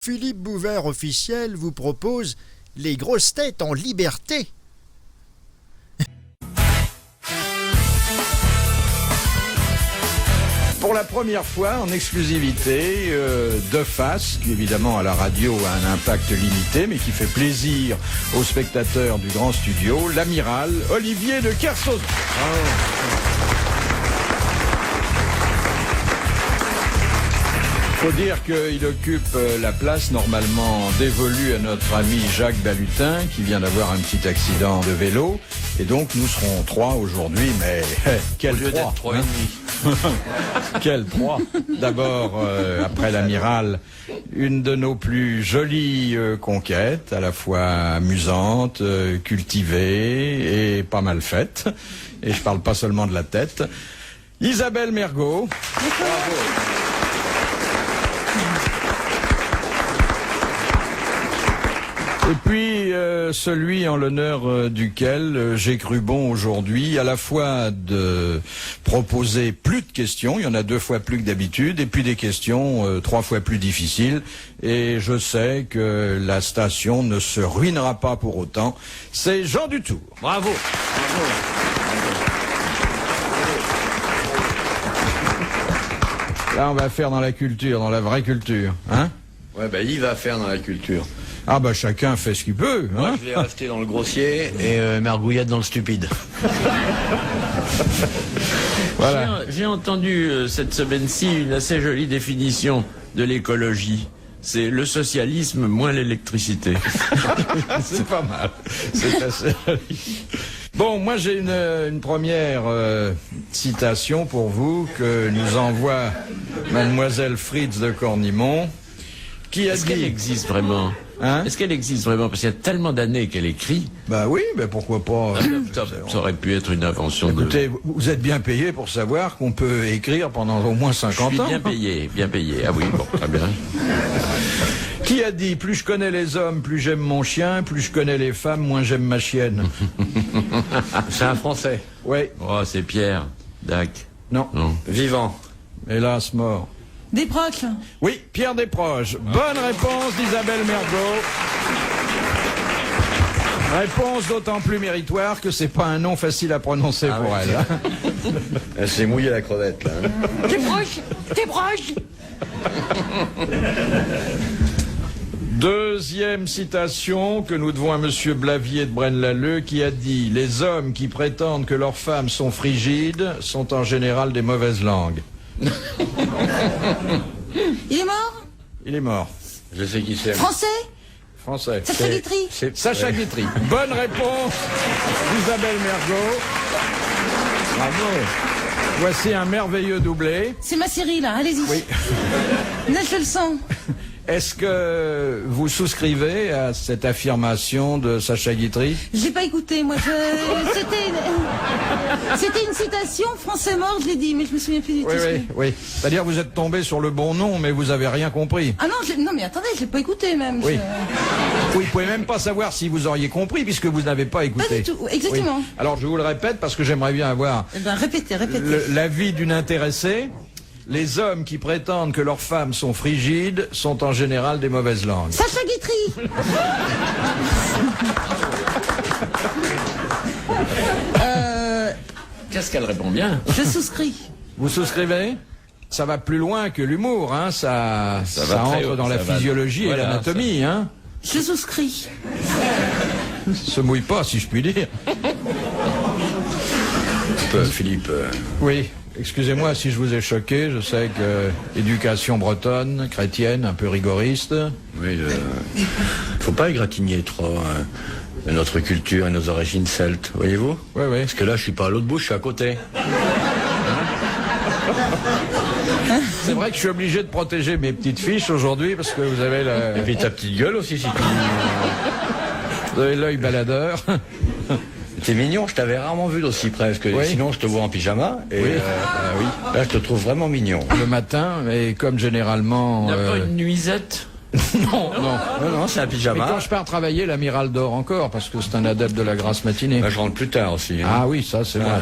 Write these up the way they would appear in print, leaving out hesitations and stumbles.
Philippe Bouvert officiel vous propose les grosses têtes en liberté. Pour la première fois, en exclusivité, de face, qui évidemment à la radio a un impact limité, mais qui fait plaisir aux spectateurs du grand studio, l'amiral Olivier de Kersauzon. Faut dire qu'il occupe la place normalement dévolue à notre ami Jacques Balutin, qui vient d'avoir un petit accident de vélo. Et donc nous serons 3 aujourd'hui, mais quel 3 hein? Quel 3. D'abord, après l'amiral, une de nos plus jolies conquêtes, à la fois amusante, cultivée et pas mal faite. Et je parle pas seulement de la tête. Isabelle Mergo. Bravo. Et puis celui en l'honneur duquel j'ai cru bon aujourd'hui à la fois de proposer plus de questions, il y en a 2 fois plus que d'habitude, et puis des questions 3 fois plus difficiles. Et je sais que la station ne se ruinera pas pour autant. C'est Jean Dutour. Bravo. Là on va faire dans la culture, dans la vraie culture, hein? Ouais, bah il va faire dans la culture. Ah bah chacun fait ce qu'il peut, hein. Moi je vais rester dans le grossier et Margouillette dans le stupide. Voilà. J'ai entendu cette semaine-ci une assez jolie définition de l'écologie. C'est le socialisme moins l'électricité. C'est pas mal. C'est assez joli. Bon, moi j'ai une première citation pour vous que nous envoie Mademoiselle Fritz de Cornimont, qui a Est-ce dit... qu'elle existe vraiment? Hein? Est-ce qu'elle existe vraiment? Parce qu'il y a tellement d'années qu'elle écrit. Bah oui, mais pourquoi pas. Ça aurait pu être une invention. Écoutez, vous êtes bien payé pour savoir qu'on peut écrire pendant au moins 50 ans. Je suis bien payé. Ah oui, bon, très bien. Qui a dit, plus je connais les hommes, plus j'aime mon chien, plus je connais les femmes, moins j'aime ma chienne? C'est un Français. Oui. Oh, c'est Pierre Dac. Non. Vivant. Hélas, mort. Desproges. Oui, Pierre Desproges. Bonne réponse d'Isabelle Mergo. Réponse d'autant plus méritoire que c'est pas un nom facile à prononcer pour elle. Hein. Elle s'est mouillée la crevette là. Desproges. Deuxième citation que nous devons à Monsieur Blavier de Braine-l'Alleud, qui a dit « Les hommes qui prétendent que leurs femmes sont frigides sont en général des mauvaises langues. » Il est mort? Il est mort. Je sais qui c'est. Français? Français. Sacha Guitry? Sacha Guitry. Bonne réponse d'Isabelle Mergo. Bravo. Voici un merveilleux doublé. C'est ma série là, allez-y. Oui. Là je le sens. Est-ce que vous souscrivez à cette affirmation de Sacha Guitry? J'ai pas écouté, moi. C'était une citation, français mort, je l'ai dit, mais je me souviens plus du tout. Oui. C'est-à-dire vous êtes tombé sur le bon nom, mais vous avez rien compris. Ah non, non mais attendez, je l'ai pas écouté même. Oui. Oui, vous pouvez même pas savoir si vous auriez compris puisque vous n'avez pas écouté. Pas du tout, exactement. Oui. Alors je vous le répète parce que j'aimerais bien avoir Eh ben répétez. l'avis d'une intéressée. Les hommes qui prétendent que leurs femmes sont frigides sont en général des mauvaises langues. Sacha Guitry. Qu'est-ce qu'elle répond bien? Je souscris. Vous souscrivez? Ça va plus loin que l'humour, hein. Ça va très entre haut, dans la ça va. physiologie Voilà, et l'anatomie, hein. Je souscris. Se mouille pas, si je puis dire. Philippe. Oui. Excusez-moi si je vous ai choqué, je sais que éducation bretonne, chrétienne, un peu rigoriste. Oui, faut pas égratigner trop notre culture et nos origines celtes, voyez-vous? Oui. Parce que là, je suis pas à l'autre bout, je suis à côté. C'est vrai que je suis obligé de protéger mes petites fiches aujourd'hui parce que vous avez Et puis ta petite gueule aussi, si tu... vous avez l'œil baladeur. T'es mignon, je t'avais rarement vu d'aussi près, parce que Oui. sinon je te vois en pyjama, et Oui. oui. Là je te trouve vraiment mignon. Le matin, et comme généralement... Il n'y a pas une nuisette? Non. Non, c'est un Mais pyjama. quand je pars travailler, l'amiral dort encore, parce que c'est un adepte de la grasse matinée. Bah, je rentre plus tard aussi. Hein. Ah oui, ça c'est vrai.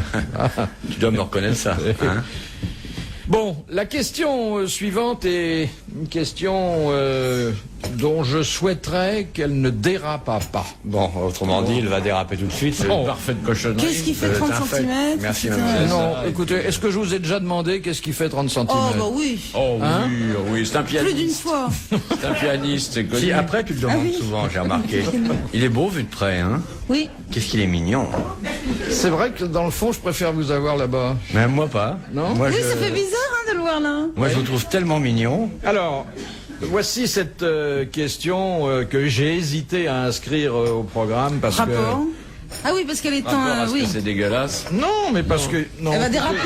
Tu dois me reconnaître ça. Hein. Bon, la question suivante est une question dont je souhaiterais qu'elle ne dérapât pas. Bon, autrement dit, il va déraper tout de suite. C'est une parfaite cochonnerie. Qu'est-ce qui fait 30 cm? Merci, putain. mademoiselle. Non, écoutez, est-ce que je vous ai déjà demandé qu'est-ce qui fait 30 cm? Oh, bah oui. Oh Hein oui, oh oui, c'est un Plus d'une pianiste. fois. C'est un pianiste, c'est connu. Si, après, tu le demandes oui. souvent, j'ai remarqué. Il est beau vu de près, hein. Oui. Qu'est-ce qu'il est mignon. C'est vrai que dans le fond, je préfère vous avoir là-bas. Même moi pas. Non? Moi, Oui, je... ça fait bizarre hein, de le voir là. Moi, je vous trouve tellement mignon. Alors, voici cette question que j'ai hésité à inscrire au programme parce Rapport. Ah oui, parce qu'elle est Rapport à en... ce Oui. que c'est dégueulasse. que... Non, mais parce que... Non. Elle va déraper.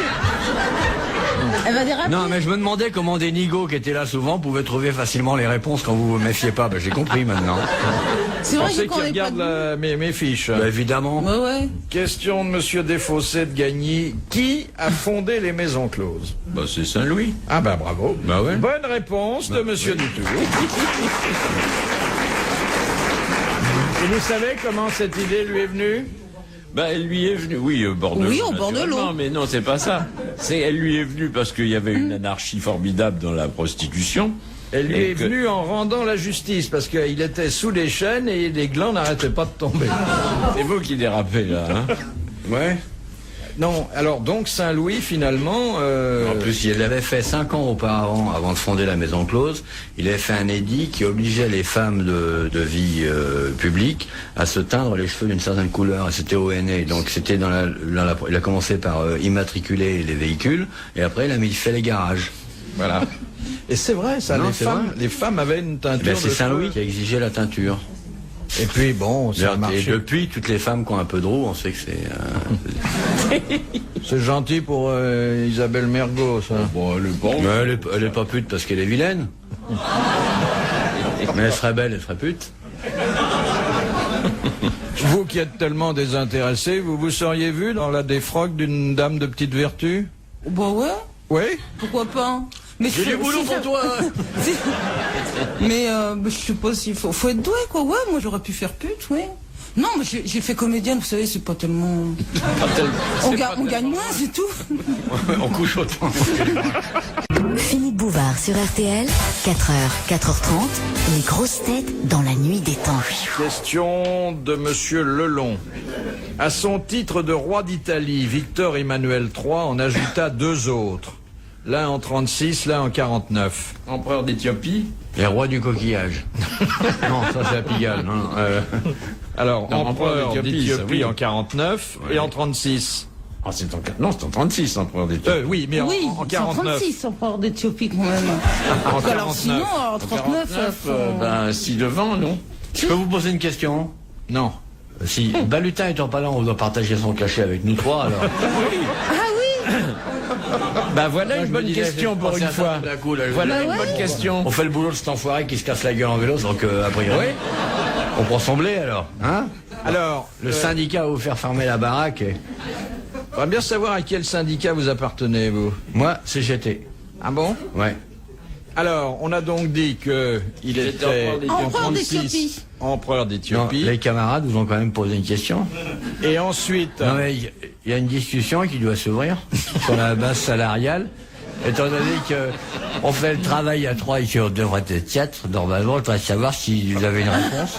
Elle va déraper. Non, mais je me demandais comment des nigauds qui étaient là souvent pouvaient trouver facilement les réponses quand vous vous méfiez pas. Ben, j'ai compris maintenant. C'est Je vrai pensais que quand qu'il on est pas regarde de... mes fiches. Ben, évidemment. Ouais, ouais. Question de Monsieur Desfossés de Gagny. Qui a fondé les maisons closes? Bah, c'est Saint-Louis. Ah bah bravo. Bah ouais. Bonne réponse de Monsieur Dutour. Et vous savez comment cette idée lui est venue? Bah, elle lui est venue, oui, au bord de Oui, l'eau. au bord de naturellement, l'eau. Mais non, c'est pas ça. Elle lui est venue parce qu'il y avait une anarchie formidable dans la prostitution. Elle lui Et est que- venue en rendant la justice parce qu'il était sous les chaînes et les glands n'arrêtaient pas de tomber. C'est vous qui dérapez, là, hein. Ouais. Non, alors donc Saint-Louis finalement... En plus, il avait fait 5 ans auparavant, avant de fonder la Maison Close, il avait fait un édit qui obligeait les femmes de vie publique à se teindre les cheveux d'une certaine couleur, et c'était ONA. Donc c'était il a commencé par immatriculer les véhicules, et après il a mis fait les garages. Voilà. Et c'est vrai ça, Non, les c'est femmes, vrai. les femmes avaient une teinture Ben, de c'est Saint-Louis cheveux. qui a exigé la teinture. Et puis bon, ça a Et marché. depuis, toutes les femmes qui ont un peu de roux, on sait que c'est... C'est gentil pour Isabelle Mergo, ça. Bon, le bon. Mais elle est pas pute parce qu'elle est vilaine. Mais elle serait belle, elle serait pute. Vous qui êtes tellement désintéressé, vous vous seriez vu dans la défroque d'une dame de petite vertu? Bah ouais, Oui? pourquoi pas. Mais J'ai du boulot pour toi. Mais je sais pas s'il faut être doué quoi. Ouais, moi j'aurais pu faire pute, ouais. Non, mais j'ai fait comédienne, vous savez, c'est pas tellement... On gagne moins, c'est tout. On couche autant. Philippe Bouvard sur RTL, 4h, 4h30, les grosses têtes dans la nuit des temps. Question de Monsieur Lelon. À son titre de roi d'Italie, Victor Emmanuel III en ajouta 2 autres. L'un en 36, l'un en 49. Empereur d'Éthiopie. Les rois du coquillage. Non, ça c'est à Pigalle. Non, Alors, Non, empereur empereur d'Éthiopie, ça, d'Éthiopie oui. en 49 et en 36. Ah, non, c'est en 36, empereur d'Éthiopie. Oui, mais Oui, en 49. 136 empereur d'Éthiopie quand même. En Alors 49. sinon, en 39, Ben, si devant, non. Je peux vous poser une question? Non. Si Balutin étant pas là, on doit partager son cachet avec nous trois, alors. Ben voilà une Je me bonne disais, question j'ai pour pensé une à ça fois. tout d'un coup, là, je Voilà me dis, une bonne question. On fait le boulot de cet enfoiré qui se casse la gueule en vélo, donc a priori. On prend son blé alors, hein? Alors, Le syndicat va vous faire fermer la baraque. Et... on va bien savoir à quel syndicat vous appartenez, vous. Moi, CGT. Ah bon? Ouais. Alors, on a donc dit que il était en Empereur 36, d'Éthiopie. empereur Non, d'Éthiopie. les camarades vous ont quand même posé une question. Et ensuite, Non mais il y a une discussion qui doit s'ouvrir sur la base salariale. Étant donné que on fait le travail à 3 et qu'on devrait être 4, normalement, je voudrais savoir si vous avez une réponse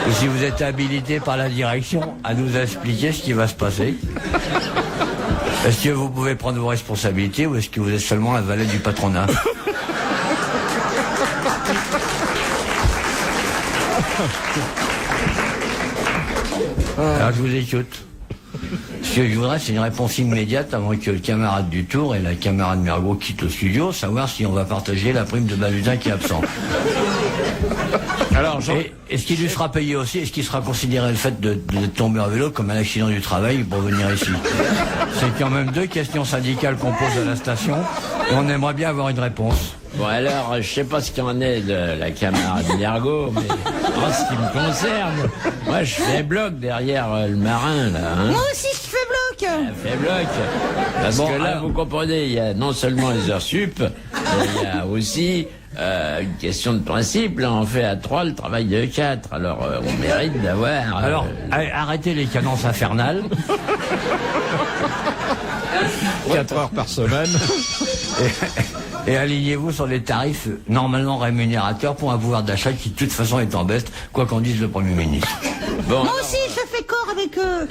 ou si vous êtes habilité par la direction à nous expliquer ce qui va se passer. Est-ce que vous pouvez prendre vos responsabilités ou est-ce que vous êtes seulement la valet du patronat? Alors je vous écoute. Ce que je voudrais, c'est une réponse immédiate avant que le camarade du Tour et la camarade Mergo quittent le studio, savoir si on va partager la prime de Balutin qui est absent. alors, Et est-ce qu'il lui sera payé aussi? Est-ce qu'il sera considéré le fait de tomber en vélo comme un accident du travail pour venir ici? C'est quand même 2 questions syndicales qu'on pose à la station et on aimerait bien avoir une réponse. Bon, alors, je sais pas ce qu'il en est de la camarade Mergo, mais en ce qui me concerne, moi, je fais bloc derrière le marin, là, hein. Moi aussi, je fais bloc. Je fais bloc. Parce Bon, que là, alors- vous comprenez, il y a non seulement les heures sup, mais il y a aussi une question de principe. Là, on fait à 3 le travail de 4. Alors, on mérite d'avoir... Alors, arrêtez les cadences infernales. 4 heures par semaine. Et alignez-vous sur des tarifs normalement rémunérateurs pour un pouvoir d'achat qui de toute façon est en baisse, quoi qu'en dise le Premier ministre. Bon, Moi aussi, je fais corps avec eux.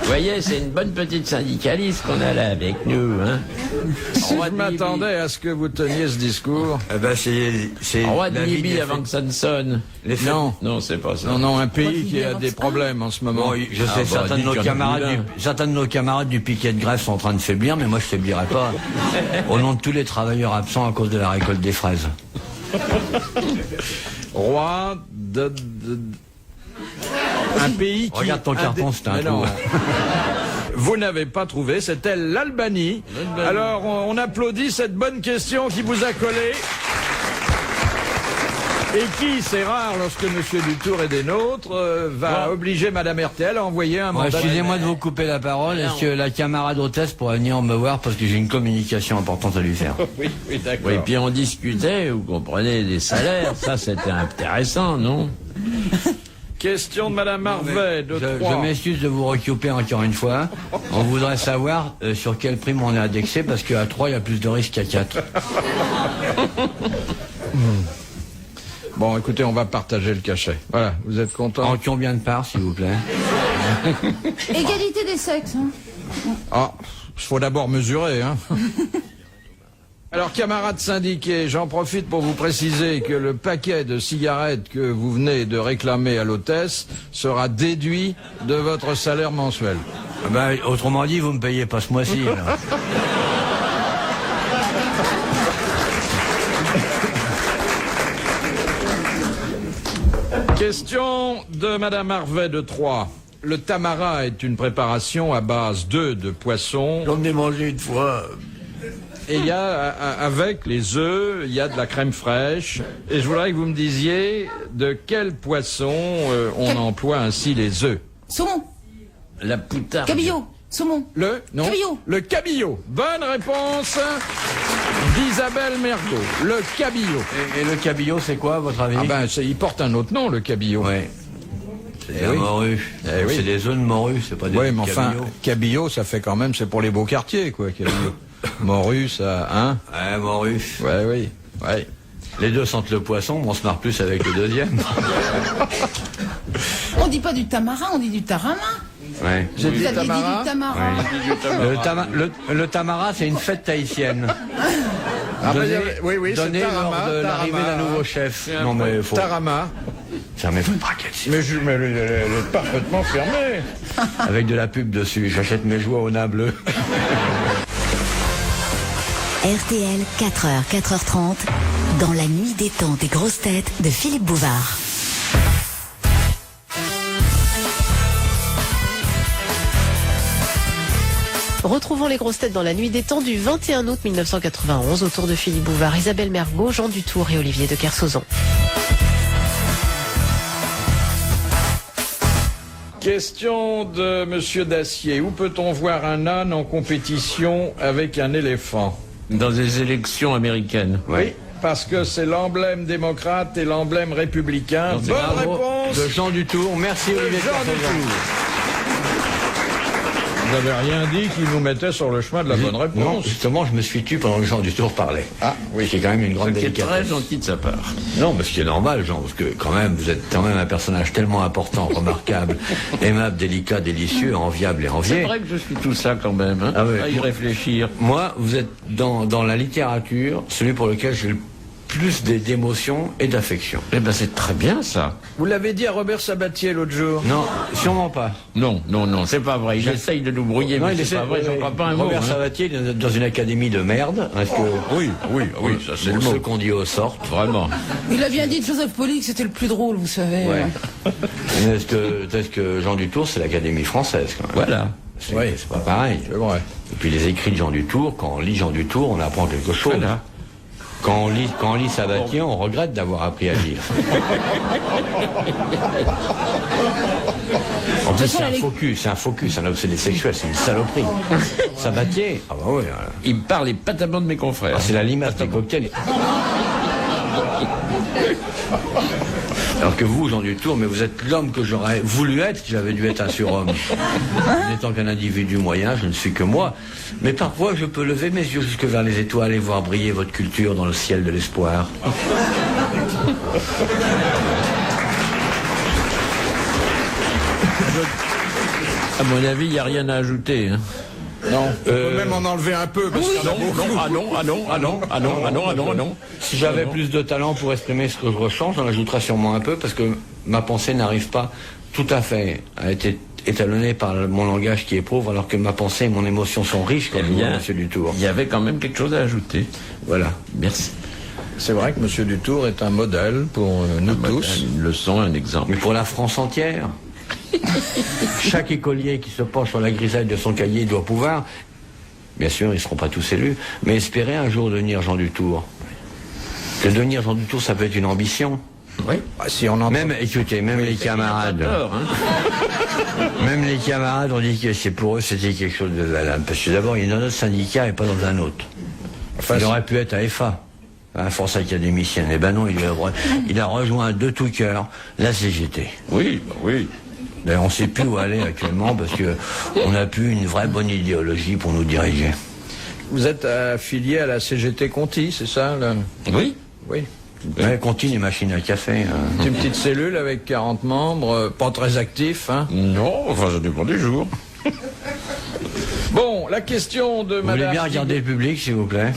vous voyez, c'est une bonne petite syndicaliste qu'on a là avec nous. Hein. Je m'attendais à ce que vous teniez ce discours. Eh ben c'est Roi de la vie Libye des avant que ça ne sonne. Non, c'est pas ça. non, un pays qui a des problèmes en ce moment. Bon, je sais, certains de nos camarades du piquet de grève sont en train de faiblir, mais moi je faiblirai pas. Au nom de tous les travailleurs absents à cause de la récolte des fraises. Roi de... Un pays qui... Regarde ton carton, c'est un Mais non. trou. Vous n'avez pas trouvé, c'était l'Albanie. Alors, on applaudit cette bonne question qui vous a collé. Et qui, c'est rare lorsque Monsieur Dutour est des nôtres, va obliger Madame RTL à envoyer un mandat. Excusez-moi de vous couper la parole. Est-ce que la camarade hôtesse pourrait venir me voir parce que j'ai une communication importante à lui faire? Oui, d'accord. Oui, puis on discutait, vous comprenez, des salaires. Ça, c'était intéressant, non? Question de Madame Marvet, de Je 3. m'excuse de vous récupérer encore une fois. On voudrait savoir sur quelle prime on est indexé parce qu'à 3, il y a plus de risques qu'à 4. Bon, écoutez, on va partager le cachet. Voilà, vous êtes content? En combien de parts, s'il vous plaît? Égalité des sexes. Hein. Ah, il faut d'abord mesurer, hein. Alors, camarades syndiqués, j'en profite pour vous préciser que le paquet de cigarettes que vous venez de réclamer à l'hôtesse sera déduit de votre salaire mensuel. Ah ben, autrement dit, vous me payez pas ce mois-ci. là. Question de Madame Harvet de Troyes. Le tamara est une préparation à base d'œufs de poisson. J'en ai mangé une fois. Et il y a, avec les œufs, il y a de la crème fraîche. Et je voudrais que vous me disiez de quel poisson on emploie ainsi les œufs. Saumon. La poutarde. Cabillaud. Saumon. Non. Cabillaud. Le cabillaud. Bonne réponse d'Isabelle Mergo. Le cabillaud. Et le cabillaud, c'est quoi, à votre avis? Ah ben, il porte un autre nom, le cabillaud. Ouais. C'est Eh la oui. morue. Eh oui. C'est des œufs de morue, c'est pas des Oui, œufs de mais enfin, cabillaud. cabillaud, ça fait quand même, c'est pour les beaux quartiers, quoi, cabillaud. Morue, ça, hein? Ouais, morue. Ouais, oui. Ouais. Les deux sentent le poisson, mais on se marre plus avec le deuxième. On dit pas du tamarin, on dit du tarama. Ouais. J'ai Vous dit aviez dit tamara. du tamarin. Le tamara, c'est une fête tahitienne. Ah, ben, Donnée- oui, c'est donnée tarama, lors de l'arrivée tarama. d'un nouveau chef. Non, mais faut... Tarama. Ça me fait braquer dessus. Mais elle est parfaitement fermée. Avec de la pub dessus. J'achète mes jouets au nain bleu. RTL, 4h, 4h30, dans la nuit des temps des grosses têtes de Philippe Bouvard. Retrouvons les grosses têtes dans la nuit des temps du 21 août 1991 autour de Philippe Bouvard, Isabelle Mergo, Jean Dutour et Olivier de Kersauzon. Question de Monsieur Dacier. Où peut-on voir un âne en compétition avec un éléphant? Dans des élections américaines. Oui, parce que c'est l'emblème démocrate et l'emblème républicain. Non, c'est Bonne Bravo réponse de Jean Dutour. Merci de Olivier de Jean Kersauzon. Dutour. Vous n'avez rien dit qui nous mettait sur le chemin de la bonne Non, réponse. justement, je me suis tué pendant que Jean Dutour parlait. Ah, oui. C'est quand même une grande C'est très délicatesse. gentil de sa part. Non, mais ce qui est normal, Jean, parce que quand même, vous êtes quand même un personnage tellement important, remarquable, aimable, délicat, délicieux, enviable et C'est envié. vrai que je suis tout ça quand même, hein, Ah ouais. à y réfléchir. Moi, vous êtes dans la littérature celui pour lequel j'ai le plus d'émotions et d'affection. Eh ben c'est très bien ça. Vous l'avez dit à Robert Sabatier l'autre jour. Non, sûrement pas. Non, c'est pas vrai. Il essaye de nous brouiller, Non, mais il c'est essaie- pas vrai, j'en crois pas un mot. Robert hein. Sabatier il est dans une académie de merde. Est-ce que Oui, ça c'est le ce mot. qu'on dit aux sortes. Vraiment. Il a bien dit de Joseph Poli que c'était le plus drôle, vous savez. Ouais. Est-ce que Jean Dutour, c'est l'Académie française quand même. Voilà. C'est pas pareil. C'est vrai. Et puis les écrits de Jean Dutour, quand on lit Jean Dutour, on apprend quelque chose. Voilà. Quand on lit Sabatier, on regrette d'avoir appris à lire. En plus, c'est un focus, un obsédé sexuel, c'est une saloperie. Sabatier, ah bah ouais, Il me parle les patamment de mes confrères. c'est la limace des cocktails. Alors que vous, Jean Dutour, mais vous êtes l'homme que j'aurais voulu être si j'avais dû être un surhomme. N'étant qu'un individu moyen, je ne suis que moi. Mais parfois, je peux lever mes yeux jusque vers les étoiles et voir briller votre culture dans le ciel de l'espoir. À mon avis, il n'y a rien à ajouter. Hein. Non, on peut même en enlever un peu. Parce qu'il y en a beaucoup. Si j'avais plus de talent pour exprimer ce que je ressens, j'en ajouterais sûrement un peu, parce que ma pensée n'arrive pas tout à fait à être étalonnée par mon langage qui est pauvre, alors que ma pensée et mon émotion sont riches, comme vous, Monsieur Dutour. Il y avait quand même quelque chose à ajouter. Voilà. Merci. C'est vrai que Monsieur Dutour est un modèle pour nous tous. Une leçon, un exemple. Mais pour la France entière. Chaque écolier qui se penche sur la grisaille de son cahier doit pouvoir, bien sûr, ils ne seront pas tous élus, mais espérer un jour devenir Jean Dutour. Que devenir Jean Dutour, ça peut être une ambition. Oui. Bah, si on en Même, écoutez, même les camarades. Peur, hein. Même les camarades ont dit que c'est pour eux, c'était quelque chose de valable. Parce que d'abord, il est dans notre syndicat et pas dans un autre. Enfin, il aurait pu être à FA, à la Force académicienne. Eh ben non, il a rejoint de tout cœur la CGT. Oui, bah oui. D'ailleurs, on ne sait plus où aller actuellement parce que on n'a plus une vraie bonne idéologie pour nous diriger. Vous êtes affilié à la CGT Conti, c'est ça là? Oui. Oui. Ouais, continue les machines à café. C'est une petite cellule avec 40 membres, pas très actifs, hein? Non, enfin, ça dépend du jour. Bon, la question de Vous voulez Madame... bien regarder le public, s'il vous plaît?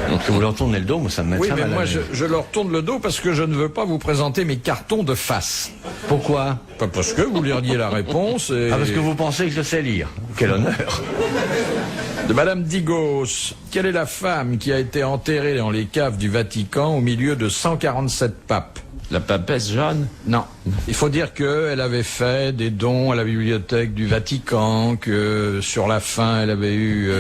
Parce que vous leur tournez le dos, moi ça me met Oui, très mais mal à moi l'aise. je leur tourne le dos parce que je ne veux pas vous présenter mes cartons de face. Pourquoi? Pas parce que vous liriez la réponse et... Ah, parce que vous pensez que je sais lire. Quel honneur. De Madame Digos. Quelle est la femme qui a été enterrée dans les caves du Vatican au milieu de 147 papes? La papesse Jeanne? Non. Il faut dire qu'elle avait fait des dons à la bibliothèque du Vatican, que sur la fin, elle avait eu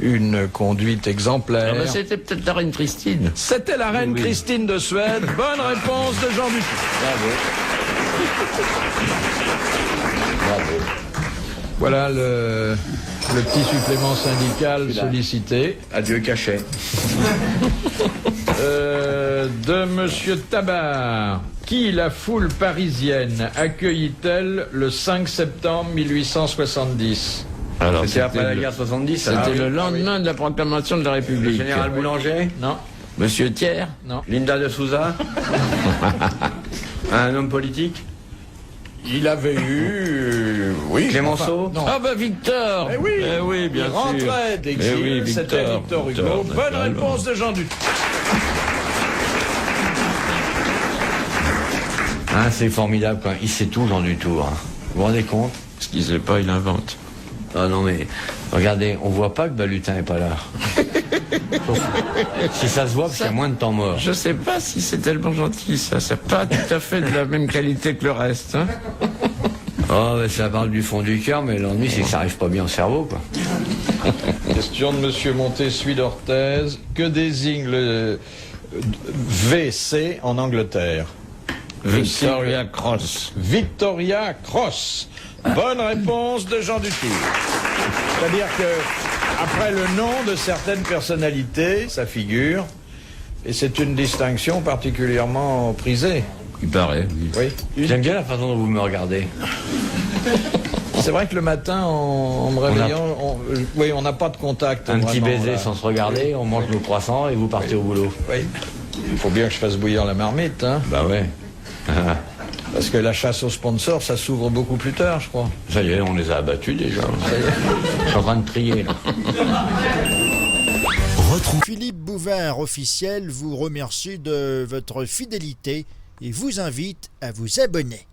une conduite exemplaire. Ah bah, c'était peut-être la reine Christine. C'était la reine Christine de Suède. Bonne réponse de Jean Dutour. Bravo. Voilà le petit supplément syndical sollicité. Adieu cachet. De Monsieur Tabar. Qui la foule parisienne accueillit-elle le 5 septembre 1870? Alors, C'était après la guerre 70, C'était ça. le lendemain de la proclamation de la Le République. général Boulanger? Non. Monsieur Thiers? Non. Linda de Souza? Un homme politique? Il avait eu... oui. Clémenceau? Non. Ah bah Victor! Eh oui, oui, bien il sûr. rentrait d'exil, Eh oui, c'était Victor Hugo. Bonne naturellement. réponse de Jean Dutour. Hein, c'est formidable, quoi. Il sait tout, Jean Dutour. Hein. Vous vous rendez compte? Ce qu'il sait pas, il invente. Ah non, mais regardez, on voit pas que Balutin est pas là. Si ça se voit, parce qu'il y a moins de temps mort. Je sais pas si c'est tellement gentil, ça. C'est pas tout à fait de la même qualité que le reste, hein. Oh, mais ça parle du fond du cœur, mais l'ennui, c'est que ça arrive pas bien au cerveau, quoi. Question de Monsieur Montessuie d'Orthez. Que désigne le VC en Angleterre? Victoria Cross. Victoria Cross. Bonne réponse de Jean Dutour. C'est-à-dire que après le nom de certaines personnalités, ça figure, et c'est une distinction particulièrement prisée. Il paraît, oui. Oui. J'aime bien la façon dont vous me regardez. C'est vrai que le matin, en me réveillant, on n'a pas de contact. Un petit vraiment, baiser là. sans se regarder, on mange nos croissants et vous partez au boulot. Oui. Il faut bien que je fasse bouillir la marmite, hein. Bah ouais. Parce que la chasse aux sponsors, ça s'ouvre beaucoup plus tard, je crois. Ça y est, on les a abattus déjà. Je suis en train de trier, là. Philippe Bouvard officiel vous remercie de votre fidélité et vous invite à vous abonner.